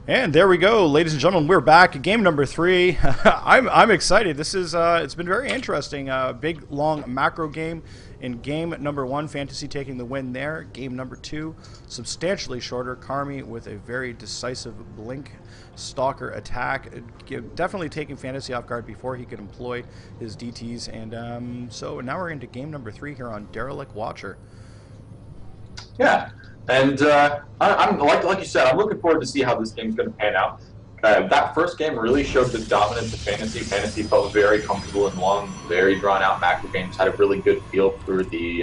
And there we go, ladies and gentlemen. We're back. Game number 3. I'm excited. This is it's been very interesting. Big long macro game in game number 1. Fantasy taking the win there. Game number 2, substantially shorter. Karmy with a very decisive blink stalker attack, definitely taking Fantasy off guard before he could employ his DTs. And so now we're into game number 3 here on Derelict Watcher. Yeah, and I'm like you said, I'm looking forward to see how this game's going to pan out. That first game really showed the dominance of Fantasy. Fantasy felt very comfortable in long, very drawn out macro games. Had a really good feel for the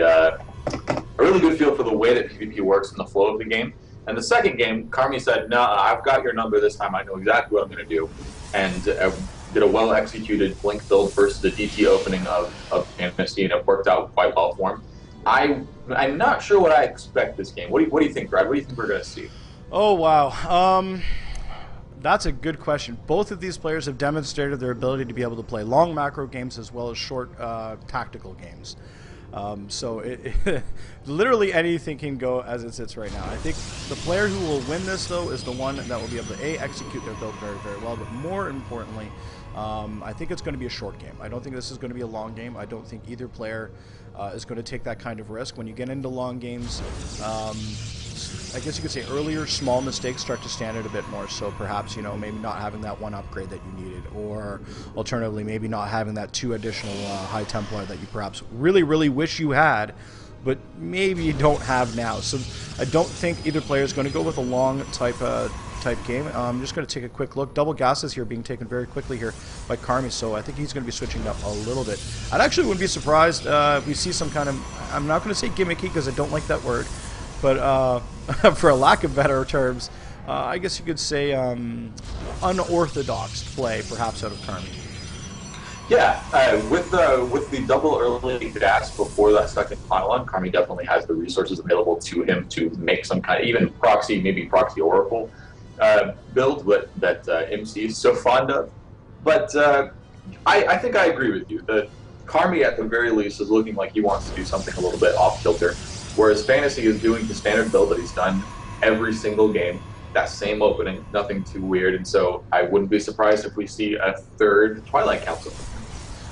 way that PvP works and the flow of the game. And the second game, Karmy said, "No, I've got your number this time. I know exactly what I'm going to do," and did a well executed blink build versus the DT opening of Fantasy, and it worked out quite well for him. I'm not sure what I expect this game. What do you think, Brad? What do you think we're going to see? Oh, wow. That's a good question. Both of these players have demonstrated their ability to be able to play long macro games as well as short tactical games. So literally anything can go as it sits right now. I think the player who will win this, though, is the one that will be able to execute their build very, very well, but more importantly, I think it's going to be a short game. I don't think this is going to be a long game. I don't think either player is going to take that kind of risk. When you get into long games, I guess you could say earlier small mistakes start to stand out a bit more. So perhaps, you know, maybe not having that one upgrade that you needed, or alternatively maybe not having that 2 additional high Templar that you perhaps really, really wish you had, but maybe you don't have now. So I don't think either player is going to go with a long type game. I'm just going to take a quick look. Double gases here being taken very quickly here by Karmy, so I think he's going to be switching up a little bit. I actually wouldn't be surprised if we see some kind of, I'm not going to say gimmicky because I don't like that word, but for a lack of better terms, I guess you could say unorthodox play perhaps out of Karmy. Yeah, with the double early gas before that second pylon, Karmy definitely has the resources available to him to make some kind of even proxy, maybe proxy oracle build that MC is so fond of. But I think I agree with you. The Karmy at the very least is looking like he wants to do something a little bit off kilter, whereas Fantasy is doing the standard build that he's done every single game. That same opening, nothing too weird, and so I wouldn't be surprised if we see a third Twilight Council.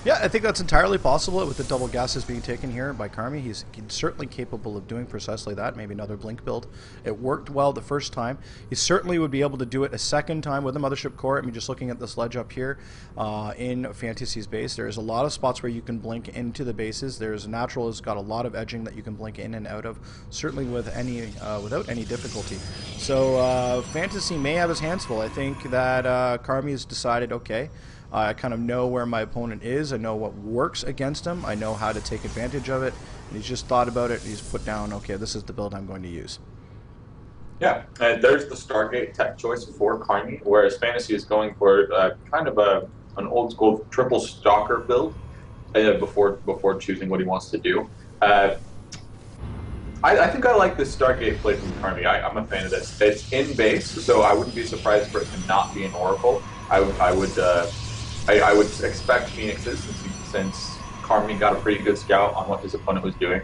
Yeah, I think that's entirely possible with the double gases being taken here by Karmy. He's certainly capable of doing precisely that. Maybe another blink build. It worked well the first time. He certainly would be able to do it a second time with a Mothership Core. I mean, just looking at this ledge up here in Fantasy's base, there's a lot of spots where you can blink into the bases. There's Natural has got a lot of edging that you can blink in and out of, certainly with without any difficulty. So Fantasy may have his hands full. I think that Karmy has decided, okay, I kind of know where my opponent is. I know what works against him. I know how to take advantage of it. And he's just thought about it. He's put down, okay, this is the build I'm going to use. Yeah, and there's the Stargate tech choice for Karmy, whereas Fantasy is going for kind of an old school triple stalker build before choosing what he wants to do. I think I like this Stargate play from Karmy. I'm a fan of this. It's in base, so I wouldn't be surprised for it to not be an Oracle. I would expect Phoenixes since Karmy got a pretty good scout on what his opponent was doing.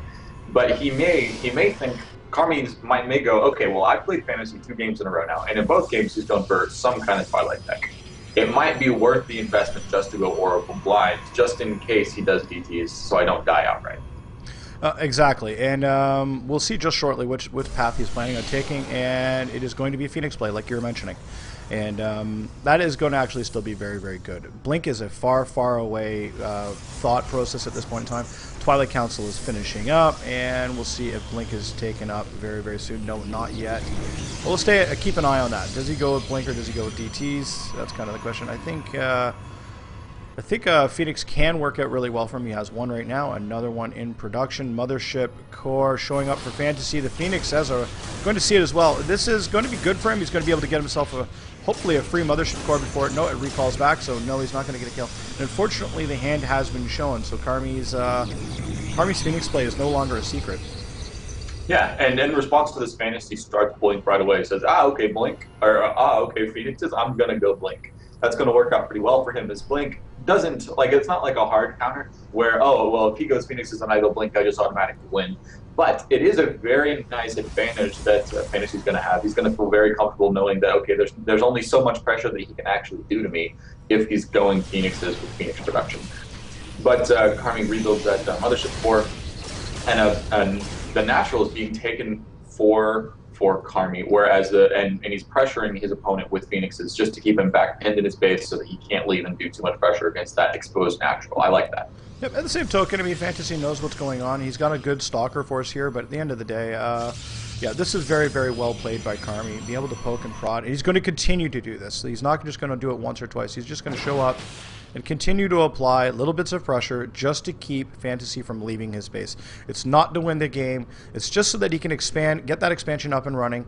But he may think Karmy may go, okay, well, I've played Fantasy 2 games in a row now, and in both games he's going for some kind of Twilight tech. It might be worth the investment just to go Oracle blind, just in case he does DTs, so I don't die outright. Exactly, and we'll see just shortly which path he's planning on taking, and it is going to be a Phoenix play, like you were mentioning. And that is going to actually still be very, very good. Blink is a far, far away thought process at this point in time. Twilight Council is finishing up, and we'll see if Blink is taken up very, very soon. No, not yet. But we'll keep an eye on that. Does he go with Blink or does he go with DTs? That's kind of the question. I think Phoenix can work out really well for him. He has one right now, another one in production. Mothership Core showing up for Fantasy. The Phoenix says are going to see it as well. This is going to be good for him. He's going to be able to get himself hopefully a free Mothership Core before it. No, it recalls back, so no, he's not going to get a kill. And unfortunately, the hand has been shown, so Karmy's Phoenix play is no longer a secret. Yeah, and in response to this, Fantasy starts Blink right away. He says, okay, Blink, or okay, Phoenixes, I'm going to go Blink. that's going to work out pretty well for him. His Blink doesn't, like, it's not like a hard counter where, oh, well, if he goes Phoenixes and I go Blink, I just automatically win. But it is a very nice advantage that Fantasy's going to have. He's going to feel very comfortable knowing that, okay, there's only so much pressure that he can actually do to me if he's going Phoenixes with Phoenix production. But Karmy rebuilds that Mothership core, and the natural is being taken for Karmy, whereas and he's pressuring his opponent with Phoenixes just to keep him back pinned in his base so that he can't leave and do too much pressure against that exposed natural. I like that. Yep, at the same token, I mean, Fantasy knows what's going on. He's got a good stalker force here, but at the end of the day, yeah, this is very, very well played by Karmy. Be able to poke and prod. He's going to continue to do this. He's not just going to do it once or twice. He's just going to show up and continue to apply little bits of pressure just to keep Fantasy from leaving his base. It's not to win the game. It's just so that he can expand, get that expansion up and running,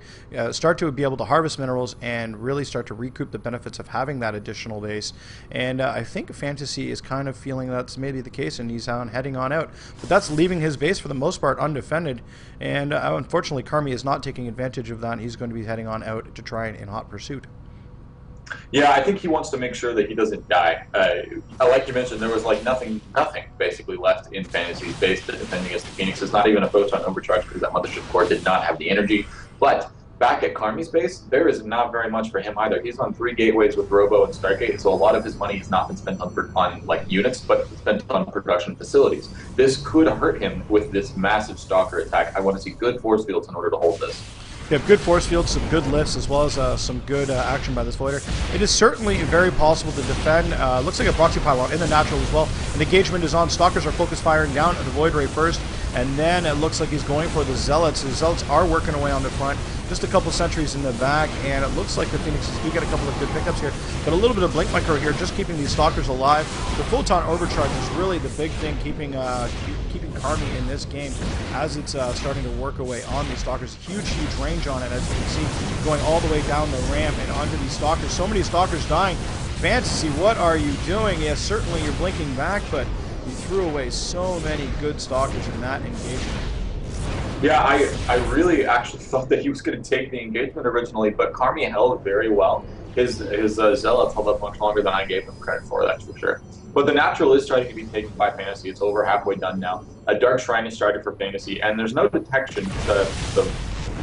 start to be able to harvest minerals, and really start to recoup the benefits of having that additional base. And I think Fantasy is kind of feeling that's maybe the case, and he's heading on out. But that's leaving his base for the most part undefended. And unfortunately, Karmy is not taking advantage of that. He's going to be heading on out to try and in hot pursuit. Yeah, I think he wants to make sure that he doesn't die. Like you mentioned, there was like nothing basically left in Fantasy's base to defend against the Phoenixes. Not even a photon overcharge because that Mothership core did not have the energy. But back at Karmy's base, there is not very much for him either. He's on 3 gateways with Robo and Stargate, so a lot of his money has not been spent on like units, but spent on production facilities. This could hurt him with this massive Stalker attack. I want to see good force fields in order to hold this. You have good force fields, some good lifts, as well as some good action by this Voider. It is certainly very possible to defend. Looks like a proxy pylon in the natural as well. An engagement is on. Stalkers are focus firing down at the Void Ray first, and then it looks like he's going for the Zealots. The Zealots are working away on the front. Just a couple sentries in the back, and it looks like the Phoenixes do get a couple of good pickups here. But a little bit of Blink Micro here, just keeping these Stalkers alive. The Photon Overcharge is really the big thing, keeping Karmy in this game as it's starting to work away on these Stalkers. Huge range on it, as you can see, going all the way down the ramp and onto these Stalkers. So many Stalkers dying. Fantasy, what are you doing? Yes, certainly you're blinking back, but you threw away so many good Stalkers in that engagement. Yeah, I really actually thought that he was going to take the engagement originally, but Karmy held very well. His Zealots held up much longer than I gave him credit for, that's for sure. But the natural is starting to be taken by Fantasy. It's over halfway done now. A Dark Shrine is started for Fantasy, and there's no detection.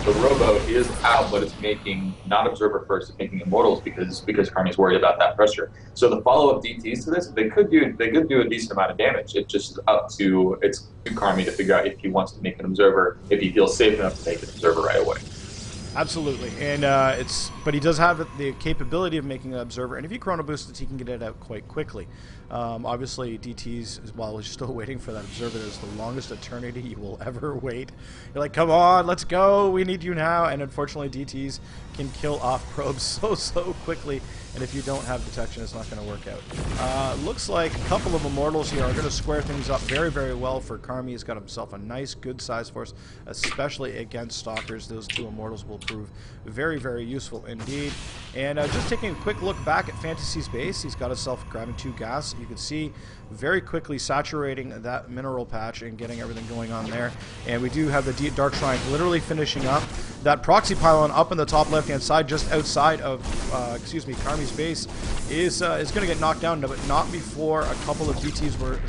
The Robo is out, but it's making not Observer first, it's making Immortals because Karmy's worried about that pressure. So the follow-up DTs to this, they could do a decent amount of damage. It's just up to Karmy to figure out if he wants to make an Observer, if he feels safe enough to make an Observer right away. Absolutely, and but he does have the capability of making an Observer, and if you Chrono Boost it, he can get it out quite quickly. Obviously, DTs, while he's still waiting for that Observer, is the longest eternity you will ever wait. You're like, come on, let's go, we need you now, and unfortunately, DTs can kill off probes so quickly, and if you don't have detection, it's not going to work out. Looks like a couple of Immortals here are going to square things up very, very well for Karmy. He's got himself a nice, good size force, especially against Stalkers. Those 2 Immortals will prove very, very useful indeed. And just taking a quick look back at Fantasy's base, he's got himself grabbing 2 gas. You can see very quickly saturating that mineral patch and getting everything going on there. And we do have the Dark Shrine literally finishing up. That proxy pylon up in the top left-hand side, just outside of, Karmy's base, is going to get knocked down, but not before a couple of DTs were,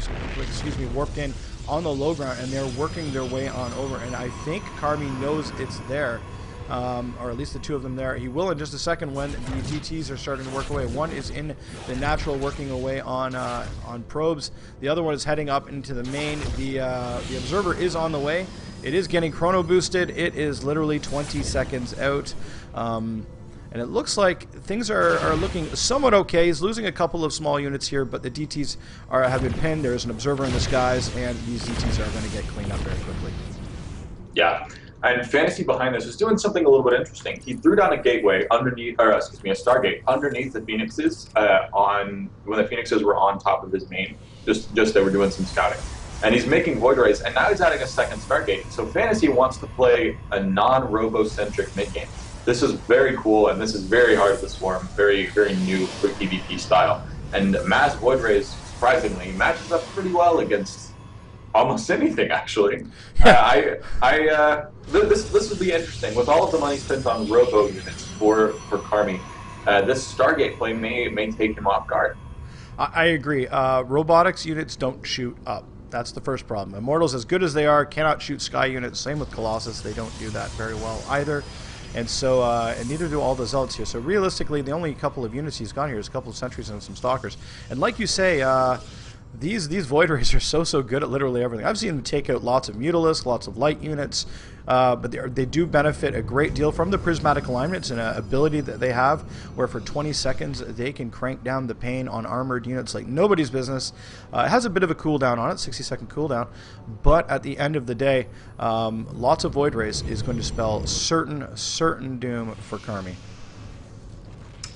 warped in on the low ground, and they're working their way on over. And I think Karmy knows it's there. Or at least the 2 of them there. He will in just a second when the DTs are starting to work away. One is in the natural working away on probes. The other one is heading up into the main. The Observer is on the way. It is getting chrono boosted. It is literally 20 seconds out. And it looks like things are looking somewhat okay. He's losing a couple of small units here, but the DTs have been pinned. There's an Observer in the skies, and these DTs are going to get cleaned up very quickly. Yeah. And Fantasy behind this is doing something a little bit interesting. He threw down a gateway underneath, a Stargate underneath the Phoenixes when the Phoenixes were on top of his main. Just they were doing some scouting, and he's making Void Rays, and now he's adding a second Stargate. So Fantasy wants to play a non-robo-centric mid game. This is very cool, and this is very hard to swarm, very new for PvP style. And Mass Void Rays, surprisingly, matches up pretty well against almost anything, actually. This would be interesting. With all of the money spent on robo units for Karmy, this Stargate play may take him off guard. I agree. Robotics units don't shoot up. That's the first problem. Immortals, as good as they are, cannot shoot sky units. Same with Colossus. They don't do that very well either. And so, and neither do all the Zealots here. So realistically, the only couple of units he's got here is a couple of Sentries and some Stalkers. And like you say, these Void Rays are so good at literally everything. I've seen them take out lots of Mutalisks, lots of light units, but they do benefit a great deal from the prismatic alignment. It's an ability that they have where for 20 seconds they can crank down the pain on armored units like nobody's business. It has a bit of a cooldown on it, 60-second cooldown, but at the end of the day, lots of Void Rays is going to spell certain doom for Karmy.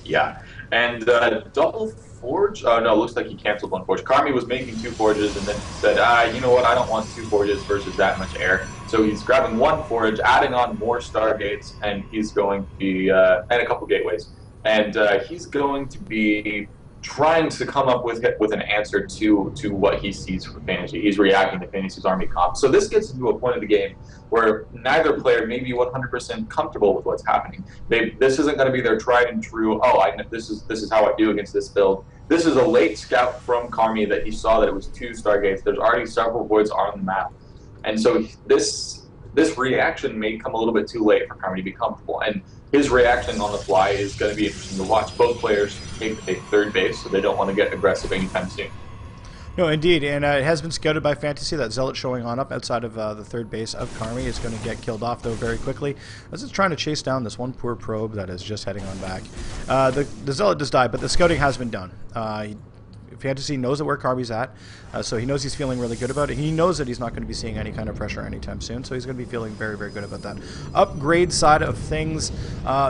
Yeah, and double forge. Oh no, looks like he canceled one forge. Karmy was making 2 forges and then said, you know what? I don't want 2 forges versus that much air. So he's grabbing 1 forge, adding on more Stargates, and he's going to be and a couple gateways, and he's going to be trying to come up with an answer to what he sees for Fantasy. He's reacting to Fantasy's army comp. So this gets into a point of the game where neither player may be 100% comfortable with what's happening. This isn't going to be their tried and true, this is how I do against this build. This is a late scout from Karmy that he saw that it was 2 Stargates. There's already several voids on the map. And so this reaction may come a little bit too late for Karmy to be comfortable. And his reaction on the fly is going to be interesting to watch. Both players take 3rd base, so they don't want to get aggressive anytime soon. No, indeed, and it has been scouted by Fantasy that Zealot showing on up outside of the 3rd base of Karmy is going to get killed off, though, very quickly, as it's trying to chase down this one poor probe that is just heading on back. The Zealot does die, but the scouting has been done. Fantasy knows that where Karmy's at, so he knows he's feeling really good about it. He knows that he's not going to be seeing any kind of pressure anytime soon, so he's going to be feeling very good about that. Upgrade side of things,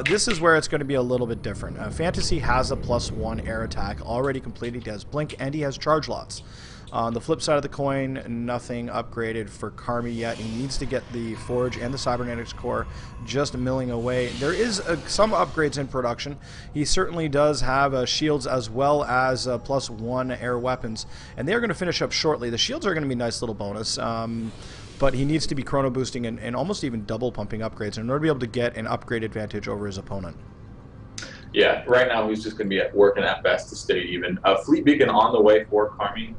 this is where it's going to be a little bit different. Fantasy has a +1 air attack already completed. He has Blink and he has Charge Lots. On the flip side of the coin, nothing upgraded for Karmy yet. He needs to get the Forge and the Cybernetics Core just milling away. There is some upgrades in production. He certainly does have shields as well as +1 air weapons, and they're going to finish up shortly. The shields are going to be a nice little bonus. But he needs to be chrono boosting and almost even double pumping upgrades in order to be able to get an upgrade advantage over his opponent. Yeah, right now he's just going to be working at best to stay even. Fleet Beacon on the way for Karmy.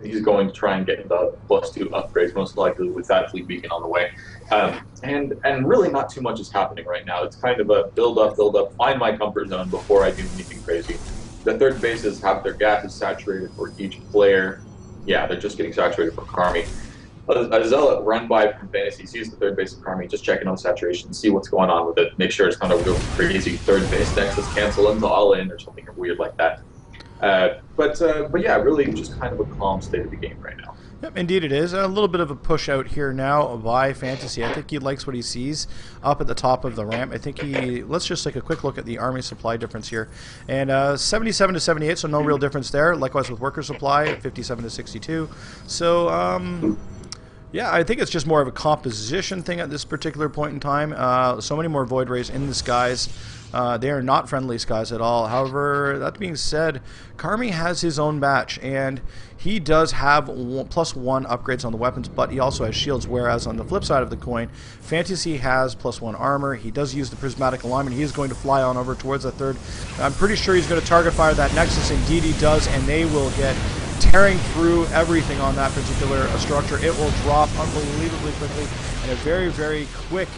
He's going to try and get the +2 upgrades, most likely with that Fleet Beacon on the way. And really not too much is happening right now. It's kind of a build up, find my comfort zone before I do anything crazy. The 3rd bases have their gases saturated for each player. Yeah, they're just getting saturated for Karmy. A Zealot run by from Fantasy sees the 3rd base of Karmy, just checking on saturation, see what's going on with it, make sure it's not a real crazy 3rd base Nexus cancel into all in or something weird like that. But yeah, really just kind of a calm state of the game right now. Yep, indeed it is. A little bit of a push out here now by Fantasy. I think he likes what he sees up at the top of the ramp. I think let's just take a quick look at the army supply difference here. And 77 to 78, so no real difference there. Likewise with worker supply, 57 to 62. So, yeah, I think it's just more of a composition thing at this particular point in time. So many more Void Rays in the skies. They are not friendly skies at all. However, that being said, Karmy has his own batch, and he does have +1 upgrades on the weapons, but he also has shields, whereas on the flip side of the coin, Fantasy has +1 armor. He does use the prismatic alignment. He is going to fly on over towards the 3rd. I'm pretty sure he's going to target fire that Nexus. Indeed he does, and they will get tearing through everything on that particular structure. It will drop unbelievably quickly, and a very quick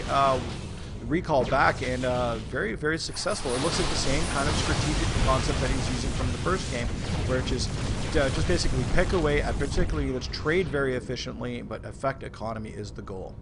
recall back, and very successful. It looks like the same kind of strategic concept that he was using from the first game, where it just basically pick away at particular units, trade very efficiently, but affect economy is the goal.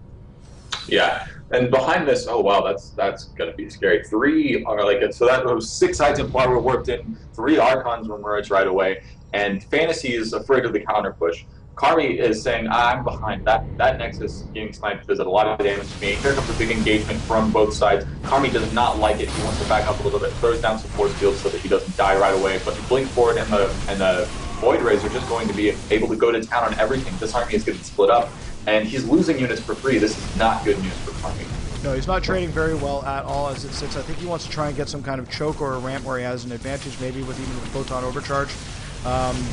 Yeah, and behind this, oh wow, that's gonna be scary. 3 are like, so that was 6 Ides Templar were warped in, 3 Archons were merged right away, and Fantasy is afraid of the counter push. Karmy is saying, I'm behind. That Nexus getting sniped does a lot of damage to me. Here comes a big engagement from both sides. Karmy does not like it. He wants to back up a little bit, throws down some force fields so that he doesn't die right away. But the Blink Forward and the Void Rays are just going to be able to go to town on everything. This army is getting split up, and he's losing units for free. This is not good news for Karmy. No, he's not trading very well at all as it sits. I think he wants to try and get some kind of choke or a ramp where he has an advantage, maybe with even a photon overcharge.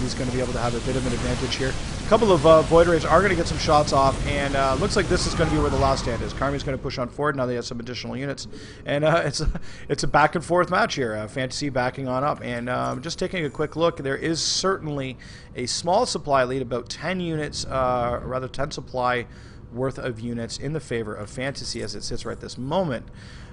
He's going to be able to have a bit of an advantage here. A couple of Void Rays are going to get some shots off, and looks like this is going to be where the last stand is. Karmy's going to push on forward. Now they have some additional units, and it's a back and forth match here. Fantasy backing on up, and just taking a quick look, there is certainly a small supply lead, about 10 units, rather 10 supply worth of units in the favor of Fantasy as it sits right this moment.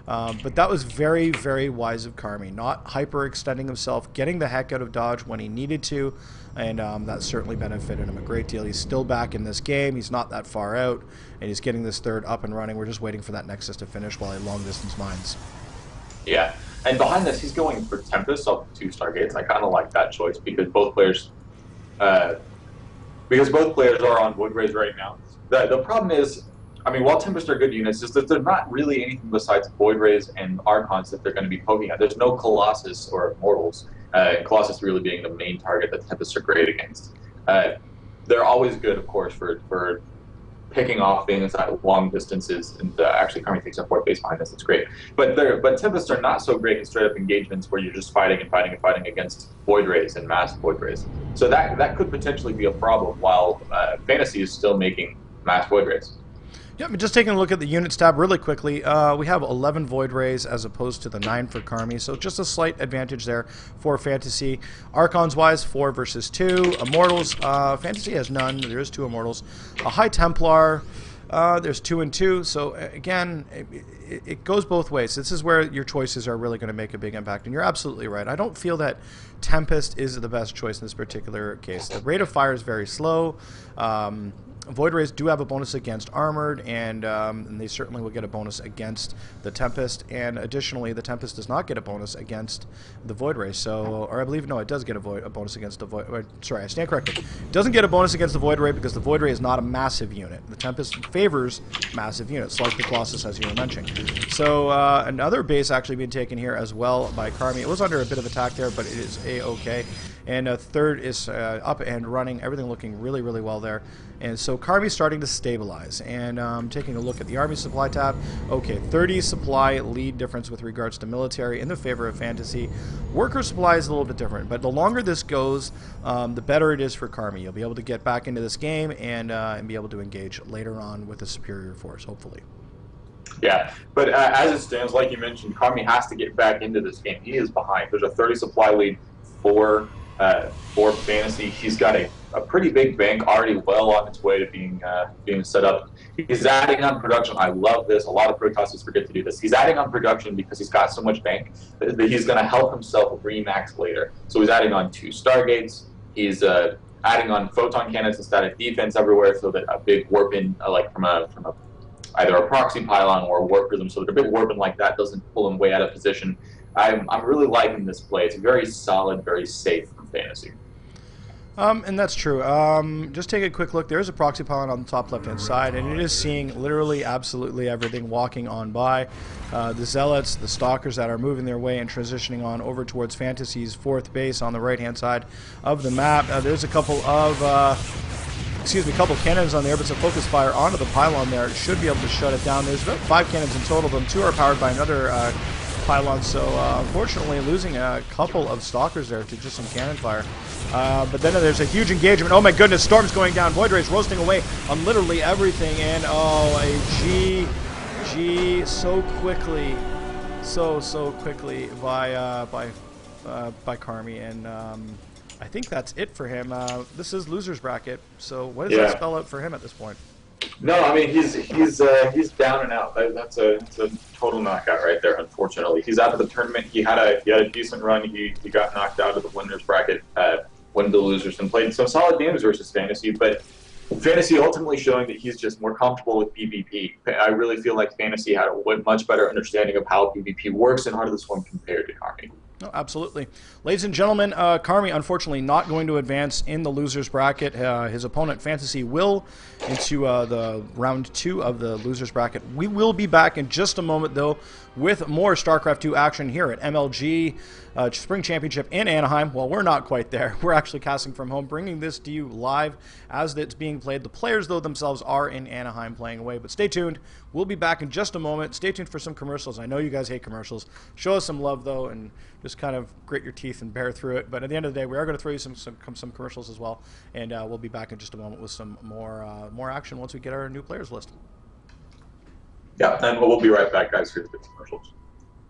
But that was very, very wise of Karmy, not hyperextending himself, getting the heck out of dodge when he needed to, and that certainly benefited him a great deal. He's still back in this game. He's not that far out, and he's getting this third up and running. We're just waiting for that Nexus to finish while he long-distance mines. Yeah, and behind this, he's going for Tempest off 2 Stargates. I kind of like that choice because both players are on Void Rays right now. The problem is, I mean, while Tempest are good units, is that they're not really anything besides Void Rays and Archons that they're going to be poking at. There's no Colossus or Immortals, Colossus really being the main target that Tempests are great against. They're always good, of course, for picking off things at long distances, and actually Karmy takes a 4th base behind us. That's great. But Tempests are not so great in straight-up engagements where you're just fighting and fighting and fighting against Void Rays and mass Void Rays. So that could potentially be a problem, while Fantasy is still making mass Void Rays. Yeah, just taking a look at the units tab really quickly, we have 11 Void Rays as opposed to the 9 for Karmy, so just a slight advantage there for Fantasy. Archons-wise, 4 versus 2. Immortals, Fantasy has none. There is 2 Immortals. A High Templar, there's 2 and 2, so again, it goes both ways. This is where your choices are really going to make a big impact, and you're absolutely right. I don't feel that Tempest is the best choice in this particular case. The rate of fire is very slow. Void Rays do have a bonus against Armored, and they certainly will get a bonus against the Tempest, and additionally, the Tempest does not get a bonus against the Void Ray, so, or I believe, no, it does get a bonus against the Void, sorry, I stand corrected. It doesn't get a bonus against the Void Ray because the Void Ray is not a massive unit. The Tempest favors massive units, like the Colossus, as you were mentioning. So, another base actually being taken here as well by Karmy. It was under a bit of attack there, but it is A-okay. And a third is up and running, everything looking really, really well there. And so Karmy's starting to stabilize. And taking a look at the Army Supply tab, okay, 30 supply lead difference with regards to military in the favor of Fantasy. Worker supply is a little bit different, but the longer this goes, the better it is for Karmy. You'll be able to get back into this game and be able to engage later on with a superior force, hopefully. Yeah, but as it stands, like you mentioned, Karmy has to get back into this game. He is behind. There's a 30 supply lead for Fantasy. He's got a pretty big bank already well on its way to being set up. He's adding on production. I love this. A lot of Protosses forget to do this. He's adding on production because he's got so much bank that he's going to help himself remax later. So he's adding on 2 Stargates. He's adding on photon cannons and static defense everywhere, so that a big warp-in, like from either a proxy pylon or a warp prism, so that a big warp-in like that doesn't pull him way out of position. I'm really liking this play. It's very solid, very safe from Fantasy. And that's true. Just take a quick look. There is a proxy pylon on the top left-hand side, and it is seeing literally absolutely everything walking on by. The Zealots, the Stalkers that are moving their way and transitioning on over towards Fantasy's 4th base on the right-hand side of the map. There's a couple of... couple cannons on there, but it's a focus fire onto the pylon there. It should be able to shut it down. There's about 5 cannons in total, but 2 are powered by another pylon, so unfortunately losing a couple of Stalkers there to just some cannon fire. But then there's a huge engagement. Oh my goodness, Storm's going down. Void Ray's roasting away on literally everything, and oh, a GG so quickly, so quickly by Karmy, and I think that's it for him. This is loser's bracket. So what does that spell out for him at this point? No, I mean he's down and out. That's a total knockout right there. Unfortunately, he's out of the tournament. He had a decent run. He got knocked out of the winners bracket. Won the losers and played some solid games versus Fantasy, but Fantasy ultimately showing that he's just more comfortable with PvP. I really feel like Fantasy had a much better understanding of how PvP works in Heart of the Swarm compared to Karmy. No, absolutely. Ladies and gentlemen, Karmy unfortunately not going to advance in the losers bracket. His opponent, Fantasy, will into the round 2 of the losers bracket. We will be back in just a moment, though, with more StarCraft 2 action here at MLG. Spring Championship in Anaheim. Well, we're not quite there. We're actually casting from home, bringing this to you live as it's being played. The players, though, themselves are in Anaheim playing away. But stay tuned. We'll be back in just a moment. Stay tuned for some commercials. I know you guys hate commercials. Show us some love, though, and just kind of grit your teeth and bear through it. But at the end of the day, we are going to throw you some commercials as well. And we'll be back in just a moment with some more action once we get our new players list. Yeah, and we'll be right back, guys. Here's the commercials.